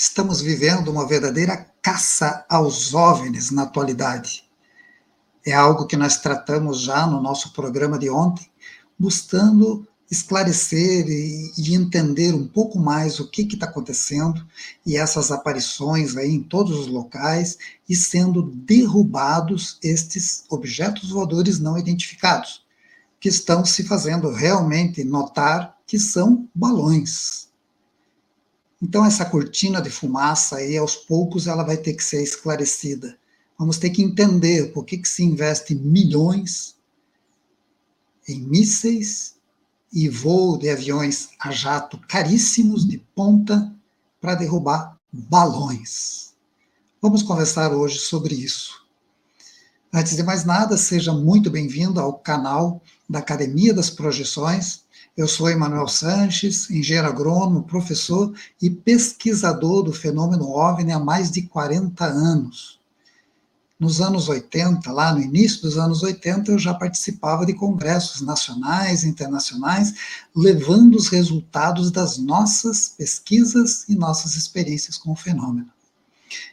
Estamos vivendo uma verdadeira caça aos OVNIs na atualidade. É algo que nós tratamos já no nosso programa de ontem, buscando esclarecer e entender um pouco mais o que está acontecendo e essas aparições aí em todos os locais e sendo derrubados estes objetos voadores não identificados, que estão se fazendo realmente notar que são balões. Então essa cortina de fumaça aí, aos poucos, ela vai ter que ser esclarecida. Vamos ter que entender por que se investe milhões em mísseis e voo de aviões a jato caríssimos de ponta para derrubar balões. Vamos conversar hoje sobre isso. Antes de mais nada, seja muito bem-vindo ao canal da Academia das Projeções. Eu sou Emanuel Sanches, engenheiro agrônomo, professor e pesquisador do fenômeno OVNI há mais de 40 anos. Nos anos 80, lá no início dos anos 80, eu já participava de congressos nacionais e internacionais, levando os resultados das nossas pesquisas e nossas experiências com o fenômeno.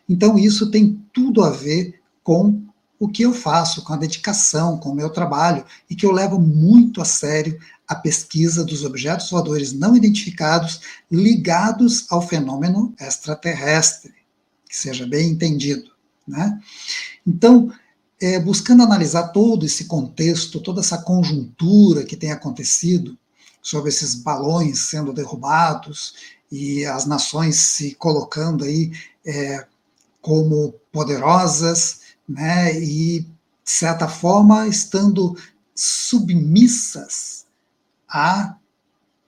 Então, isso tem tudo a ver com o que eu faço, com a dedicação, com o meu trabalho, e que eu levo muito a sério a pesquisa dos objetos voadores não identificados ligados ao fenômeno extraterrestre, que seja bem entendido, né? Então, buscando analisar todo esse contexto, toda essa conjuntura que tem acontecido sobre esses balões sendo derrubados e as nações se colocando aí como poderosas, né, e, de certa forma, estando submissas a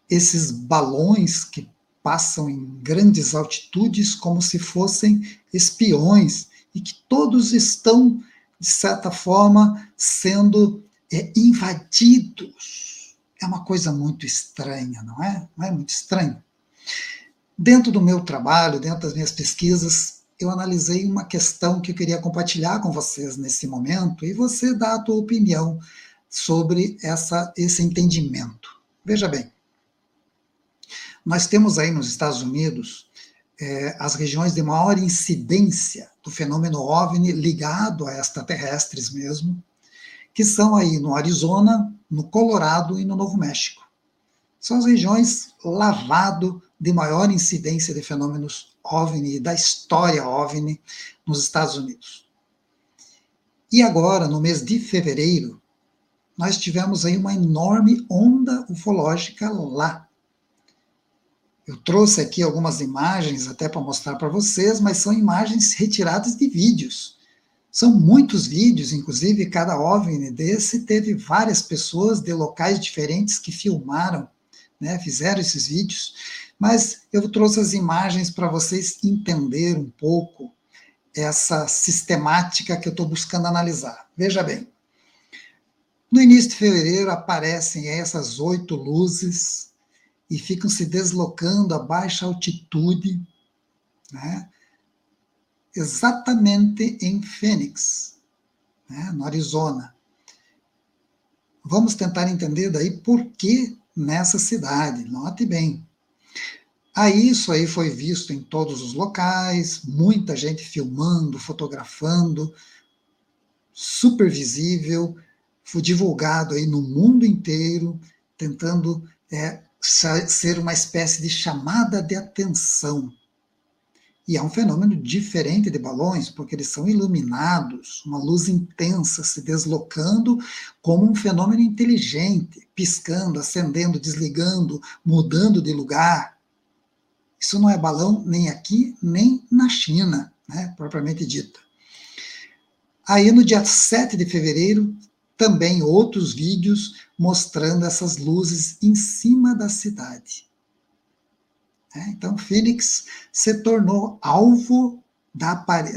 esses balões que passam em grandes altitudes como se fossem espiões e que todos estão, de certa forma, sendo invadidos. É uma coisa muito estranha, não é? Não é muito estranho? Dentro do meu trabalho, dentro das minhas pesquisas, eu analisei uma questão que eu queria compartilhar com vocês nesse momento e você dá a tua opinião sobre esse entendimento. Veja bem, nós temos aí nos Estados Unidos as regiões de maior incidência do fenômeno OVNI ligado a extraterrestres mesmo, que são aí no Arizona, no Colorado e no Novo México. São as regiões lavado de maior incidência de fenômenos OVNI, da história OVNI nos Estados Unidos. E agora, no mês de fevereiro, nós tivemos aí uma enorme onda ufológica lá. Eu trouxe aqui algumas imagens até para mostrar para vocês, mas são imagens retiradas de vídeos. São muitos vídeos, inclusive cada OVNI desse teve várias pessoas de locais diferentes que filmaram, né, fizeram esses vídeos, mas eu trouxe as imagens para vocês entenderem um pouco essa sistemática que eu estou buscando analisar. Veja bem, no início de fevereiro aparecem essas 8 luzes e ficam se deslocando a baixa altitude, né, exatamente em Phoenix, né, no Arizona. Vamos tentar entender daí por que nessa cidade, note bem. Aí isso aí foi visto em todos os locais, muita gente filmando, fotografando, super visível, foi divulgado aí no mundo inteiro, tentando ser uma espécie de chamada de atenção. E é um fenômeno diferente de balões, porque eles são iluminados, uma luz intensa se deslocando como um fenômeno inteligente, piscando, acendendo, desligando, mudando de lugar. Isso não é balão nem aqui, nem na China, né, propriamente dita. Aí no dia 7 de fevereiro, também outros vídeos mostrando essas luzes em cima da cidade. Então, Phoenix se tornou alvo da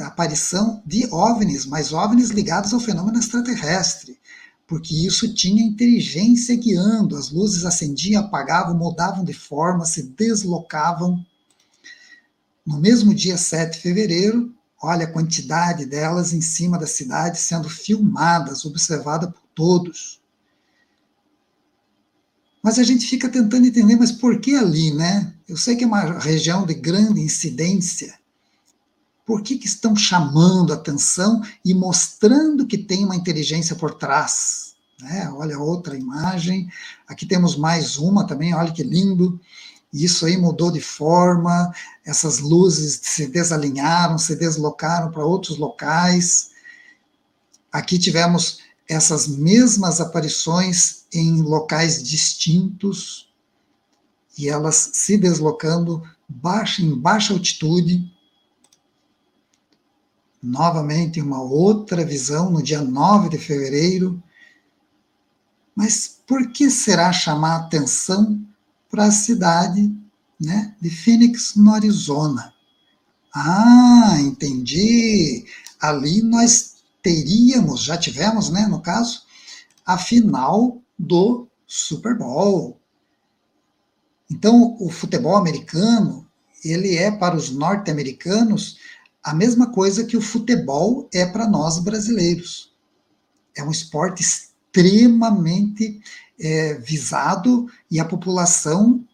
aparição de OVNIs, mas OVNIs ligados ao fenômeno extraterrestre, porque isso tinha inteligência guiando, as luzes acendiam, apagavam, mudavam de forma, se deslocavam. No mesmo dia 7 de fevereiro, olha a quantidade delas em cima da cidade sendo filmadas, observada por todos. Mas a gente fica tentando entender, mas por que ali, né? Eu sei que é uma região de grande incidência. Por que estão chamando a atenção e mostrando que tem uma inteligência por trás? Né? Olha outra imagem. Aqui temos mais uma também, olha que lindo. Isso aí mudou de forma, essas luzes se desalinharam, se deslocaram para outros locais. Aqui tivemos essas mesmas aparições em locais distintos e elas se deslocando em baixa altitude. Novamente, uma outra visão no dia 9 de fevereiro. Mas por que será chamar a atenção para a cidade, né, de Phoenix, no Arizona? Ah, entendi. Ali nós teríamos, já tivemos, né, no caso, a final do Super Bowl. Então, o futebol americano, ele é para os norte-americanos a mesma coisa que o futebol é para nós brasileiros. É um esporte extremamente visado e a população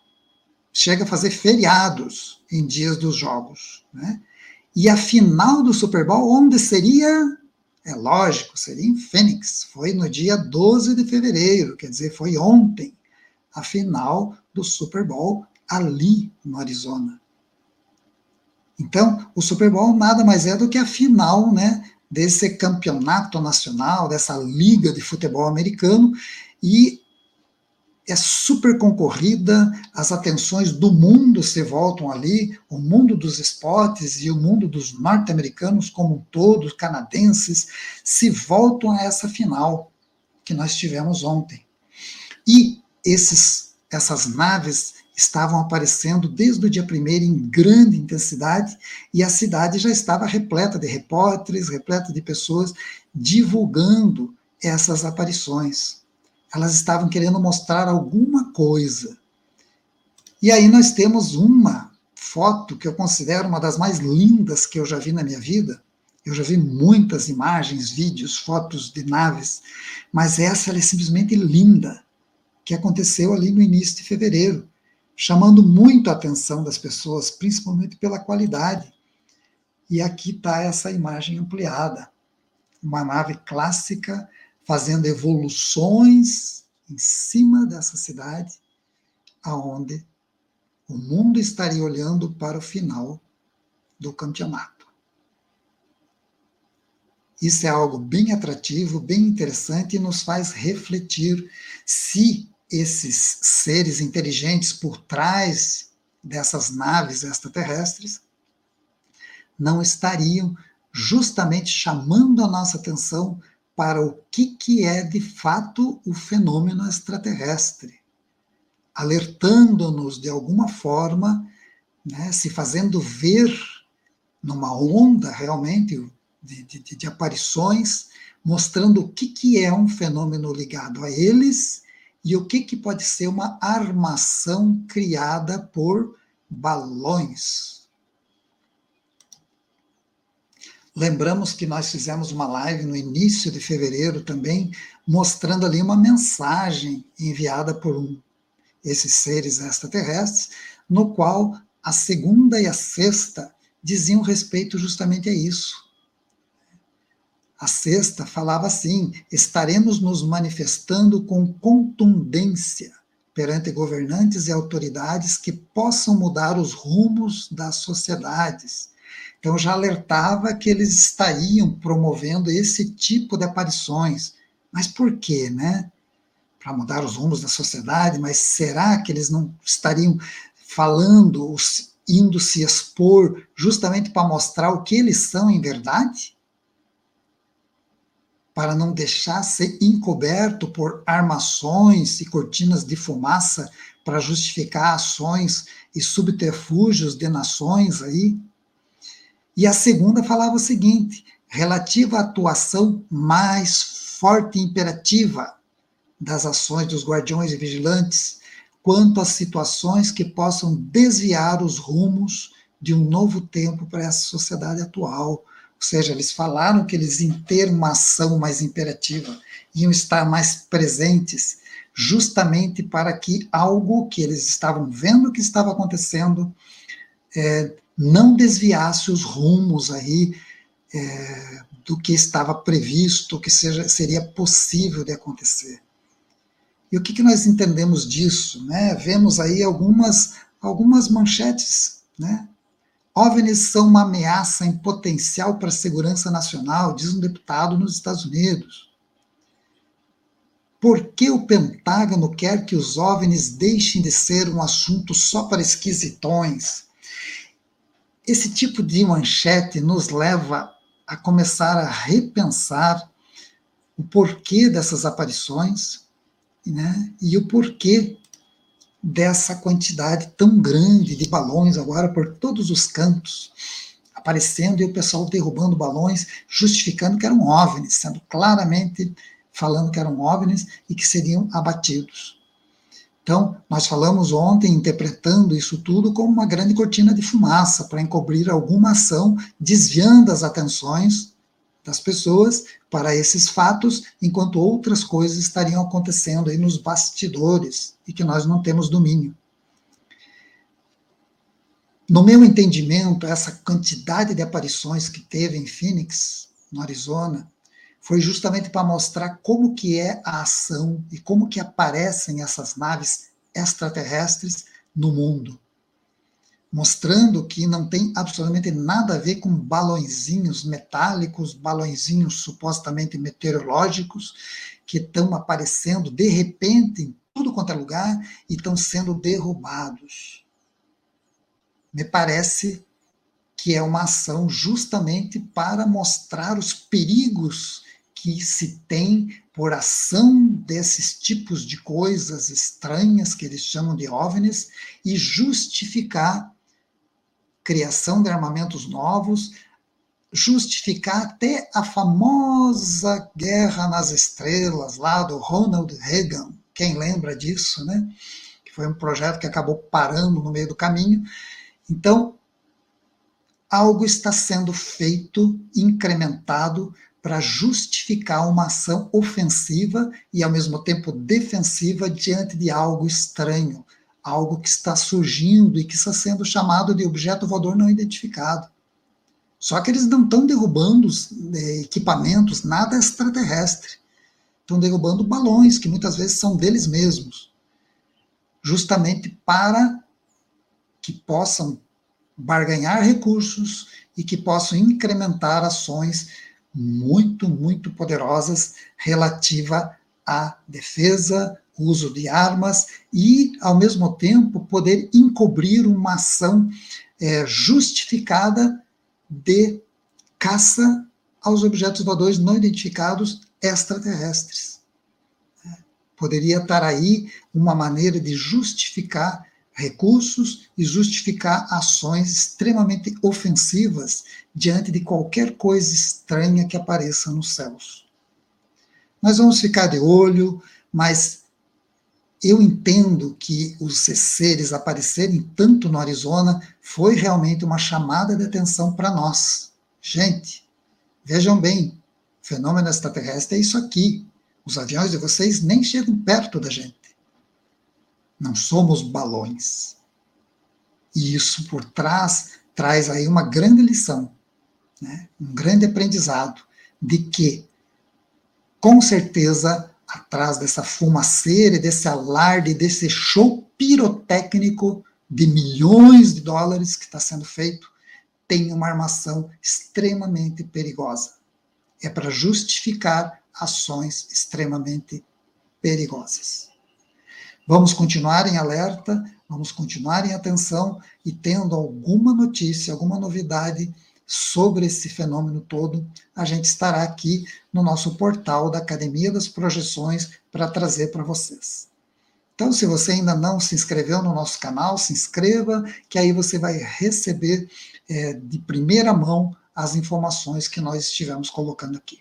chega a fazer feriados em dias dos jogos, né? E a final do Super Bowl, onde seria? É lógico, seria em Phoenix. Foi no dia 12 de fevereiro, quer dizer, foi ontem, a final do Super Bowl ali no Arizona. Então, o Super Bowl nada mais é do que a final, né, desse campeonato nacional, dessa liga de futebol americano, e é super concorrida, as atenções do mundo se voltam ali, o mundo dos esportes e o mundo dos norte-americanos como um todo, canadenses, se voltam a essa final que nós tivemos ontem. E essas naves estavam aparecendo desde o dia 1º em grande intensidade, e a cidade já estava repleta de repórteres, repleta de pessoas divulgando essas aparições. Elas estavam querendo mostrar alguma coisa. E aí nós temos uma foto que eu considero uma das mais lindas que eu já vi na minha vida. Eu já vi muitas imagens, vídeos, fotos de naves, mas essa ela é simplesmente linda, que aconteceu ali no início de fevereiro, chamando muito a atenção das pessoas, principalmente pela qualidade. E aqui está essa imagem ampliada. Uma nave clássica fazendo evoluções em cima dessa cidade, aonde o mundo estaria olhando para o final do campeonato. Isso é algo bem atrativo, bem interessante e nos faz refletir se esses seres inteligentes por trás dessas naves extraterrestres não estariam justamente chamando a nossa atenção para o que é de fato o fenômeno extraterrestre, alertando-nos de alguma forma, né, se fazendo ver numa onda realmente de aparições, mostrando o que é um fenômeno ligado a eles e o que pode ser uma armação criada por balões. Lembramos que nós fizemos uma live no início de fevereiro também, mostrando ali uma mensagem enviada por esses seres extraterrestres, no qual a segunda e a sexta diziam respeito justamente a isso. A sexta falava assim: estaremos nos manifestando com contundência perante governantes e autoridades que possam mudar os rumos das sociedades. Então já alertava que eles estariam promovendo esse tipo de aparições. Mas por quê, né? Para mudar os rumos da sociedade, mas será que eles não estariam falando, indo se expor justamente para mostrar o que eles são em verdade? Para não deixar ser encoberto por armações e cortinas de fumaça para justificar ações e subterfúgios de nações aí? E a segunda falava o seguinte, relativa à atuação mais forte e imperativa das ações dos guardiões e vigilantes, quanto às situações que possam desviar os rumos de um novo tempo para essa sociedade atual. Ou seja, eles falaram que eles iam ter uma ação mais imperativa, iam estar mais presentes, justamente para que algo que eles estavam vendo que estava acontecendo não desviasse os rumos aí do que estava previsto, que seria possível de acontecer. E o que nós entendemos disso? Né? Vemos aí algumas manchetes, né? OVNIs são uma ameaça em potencial para a segurança nacional, diz um deputado nos Estados Unidos. Por que o Pentágono quer que os OVNIs deixem de ser um assunto só para esquisitões? Esse tipo de manchete nos leva a começar a repensar o porquê dessas aparições, né? E o porquê dessa quantidade tão grande de balões agora por todos os cantos, aparecendo, e o pessoal derrubando balões, justificando que eram OVNIs, sendo claramente falando que eram OVNIs e que seriam abatidos. Então, nós falamos ontem, interpretando isso tudo como uma grande cortina de fumaça para encobrir alguma ação, desviando as atenções das pessoas para esses fatos, enquanto outras coisas estariam acontecendo aí nos bastidores e que nós não temos domínio. No meu entendimento, essa quantidade de aparições que teve em Phoenix, no Arizona, foi justamente para mostrar como que é a ação e como que aparecem essas naves extraterrestres no mundo. Mostrando que não tem absolutamente nada a ver com balõezinhos metálicos, balõezinhos supostamente meteorológicos, que estão aparecendo de repente em tudo quanto é lugar e estão sendo derrubados. Me parece que é uma ação justamente para mostrar os perigos que se tem por ação desses tipos de coisas estranhas que eles chamam de OVNIs e justificar criação de armamentos novos, justificar até a famosa Guerra nas Estrelas, lá do Ronald Reagan, quem lembra disso, né? Que foi um projeto que acabou parando no meio do caminho. Então, algo está sendo feito, incrementado, para justificar uma ação ofensiva e, ao mesmo tempo, defensiva diante de algo estranho, algo que está surgindo e que está sendo chamado de objeto voador não identificado. Só que eles não estão derrubando equipamentos, nada extraterrestre. Estão derrubando balões, que muitas vezes são deles mesmos, justamente para que possam barganhar recursos e que possam incrementar ações muito, muito poderosas relativa à defesa, uso de armas e, ao mesmo tempo, poder encobrir uma ação justificada de caça aos objetos voadores não identificados extraterrestres. Poderia estar aí uma maneira de justificar recursos e justificar ações extremamente ofensivas diante de qualquer coisa estranha que apareça nos céus. Nós vamos ficar de olho, mas eu entendo que os seres aparecerem tanto no Arizona foi realmente uma chamada de atenção para nós. Gente, vejam bem, fenômeno extraterrestre é isso aqui. Os aviões de vocês nem chegam perto da gente. Não somos balões. E isso por trás traz aí uma grande lição, né? Um grande aprendizado de que, com certeza, atrás dessa fumaceira, desse alarde, desse show pirotécnico de milhões de dólares que está sendo feito, tem uma armação extremamente perigosa. É para justificar ações extremamente perigosas. Vamos continuar em alerta, vamos continuar em atenção e tendo alguma notícia, alguma novidade sobre esse fenômeno todo, a gente estará aqui no nosso portal da Academia das Projeções para trazer para vocês. Então, se você ainda não se inscreveu no nosso canal, se inscreva, que aí você vai receber de primeira mão as informações que nós estivemos colocando aqui.